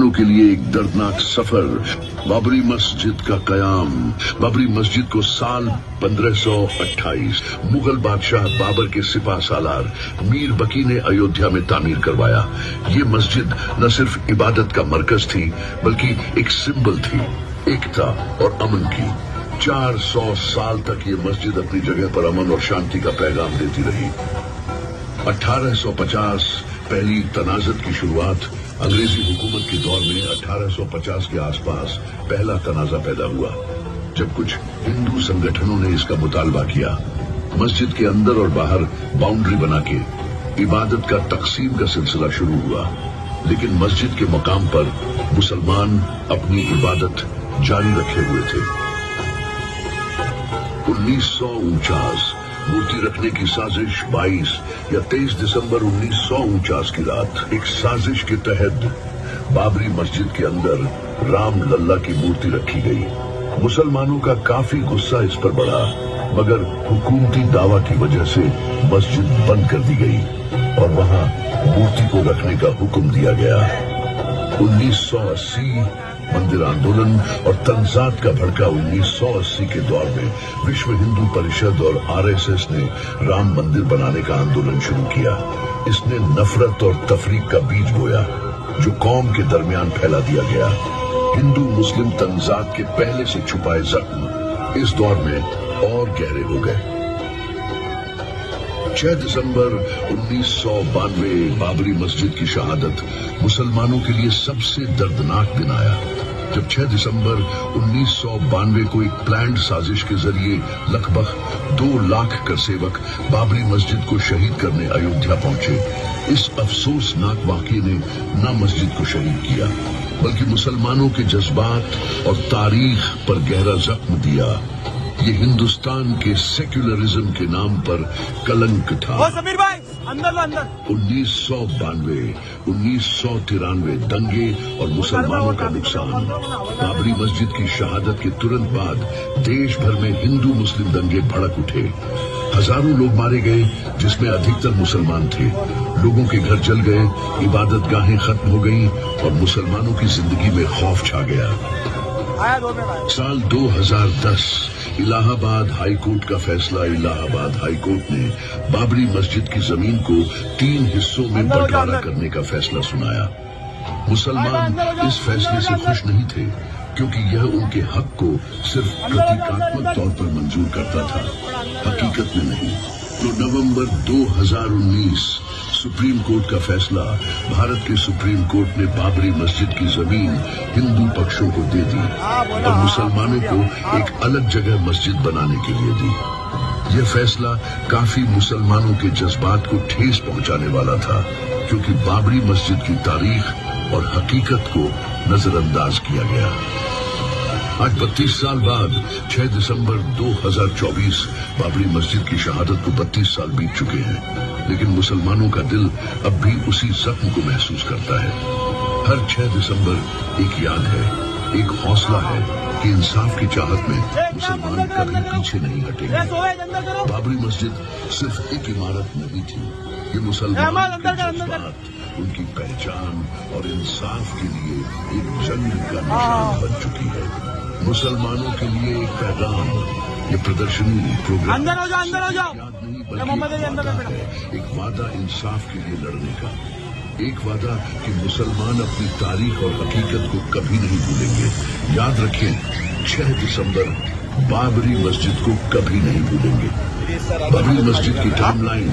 मुसलमानों के लिए एक दर्दनाक सफर। बाबरी मस्जिद का कयाम। बाबरी मस्जिद को साल 1528 मुगल बादशाह बाबर के सिपा सालार मीर बकी ने अयोध्या में तामीर करवाया। ये मस्जिद न सिर्फ इबादत का मरकज थी बल्कि एक सिंबल थी एकता और अमन की। 400 साल तक ये मस्जिद अपनी जगह पर अमन और शांति का पैगाम देती रही। 1850 पहली तनाज़त की शुरुआत। अंग्रेजी हुकूमत के दौर में 1850 के आसपास पहला तनाज़ा पैदा हुआ जब कुछ हिंदू संगठनों ने इसका मुतालबा किया। मस्जिद के अंदर और बाहर बाउंड्री बना के इबादत का तकसीम का सिलसिला शुरू हुआ, लेकिन मस्जिद के मकाम पर मुसलमान अपनी इबादत जारी रखे हुए थे। 1949 मूर्ति रखने की साजिश। 22 या 23 दिसंबर 1949 की रात एक साजिश के तहत बाबरी मस्जिद के अंदर राम लल्ला की मूर्ति रखी गई। मुसलमानों का काफी गुस्सा इस पर बढ़ा, मगर हुकूमती दावा की वजह से मस्जिद बंद कर दी गई और वहां मूर्ति को रखने का हुक्म दिया गया। 1980 मंदिर आंदोलन और तंजात का भड़का। 1980 के दौर में विश्व हिंदू परिषद और आरएसएस ने राम मंदिर बनाने का आंदोलन शुरू किया। इसने नफरत और तफरीक का बीज बोया जो कौम के दरमियान फैला दिया गया। हिंदू मुस्लिम तंजात के पहले से छुपाए जख्म इस दौर में और गहरे हो गए। 6 दिसंबर 1992 बाबरी मस्जिद की शहादत मुसलमानों के लिए सबसे दर्दनाक दिन आया, जब 6 दिसंबर 1992 को एक प्लान्ड साजिश के जरिए लगभग 2 लाख कर सेवक बाबरी मस्जिद को शहीद करने अयोध्या पहुंचे। इस अफसोसनाक वाक़ये ने न मस्जिद को शहीद किया बल्कि मुसलमानों के जज्बात और तारीख पर गहरा जख्म दिया। ये हिंदुस्तान के सेक्युलरिज्म के नाम पर कलंक था। समीर भाई, अंदर 1992, 1993 दंगे और मुसलमानों का नुकसान। बाबरी मस्जिद की शहादत के तुरंत बाद देश भर में हिंदू मुस्लिम दंगे भड़क उठे। हजारों लोग मारे गए, जिसमें अधिकतर मुसलमान थे। लोगों के घर जल गए, इबादत गाहें खत्म हो गईं और मुसलमानों की जिंदगी में खौफ छा गया। साल 2010 इलाहाबाद हाई कोर्ट का फैसला। इलाहाबाद हाई कोर्ट ने बाबरी मस्जिद की जमीन को 3 हिस्सों में बंटवारा करने का फैसला सुनाया। मुसलमान इस फैसले से खुश नहीं थे क्योंकि यह उनके हक को सिर्फ प्रतीकात्मक तौर पर मंजूर करता था, हकीकत में नहीं। तो नवंबर 2019 सुप्रीम कोर्ट का फैसला। भारत के सुप्रीम कोर्ट ने बाबरी मस्जिद की जमीन हिंदू पक्षों को दे दी और मुसलमानों को एक अलग जगह मस्जिद बनाने के लिए दी। यह फैसला काफी मुसलमानों के जज्बात को ठेस पहुंचाने वाला था, क्योंकि बाबरी मस्जिद की तारीख और हकीकत को नजरअंदाज किया गया। आज 32 साल बाद 6 दिसंबर 2024 बाबरी मस्जिद की शहादत को 32 साल बीत चुके हैं, लेकिन मुसलमानों का दिल अब भी उसी जख्म को महसूस करता है। हर 6 दिसंबर एक याद है, एक हौसला है कि इंसाफ की चाहत में मुसलमान कभी पीछे नहीं हटेंगे। बाबरी मस्जिद सिर्फ एक इमारत नहीं थी, ये मुसलमान के जज्बात, उनकी पहचान और इंसाफ के लिए एक जंग का निशान बन चुकी है। मुसलमानों के लिए एक पैगाम। ये प्रदर्शनी प्रोग्राम अंदर हो जाओ। याद नहीं बल्कि एक वादा इंसाफ के लिए लड़ने का। एक वादा कि मुसलमान अपनी तारीख और हकीकत को कभी नहीं भूलेंगे। याद रखें, 6 दिसंबर बाबरी मस्जिद को कभी नहीं भूलेंगे। बाबरी मस्जिद की टाइमलाइन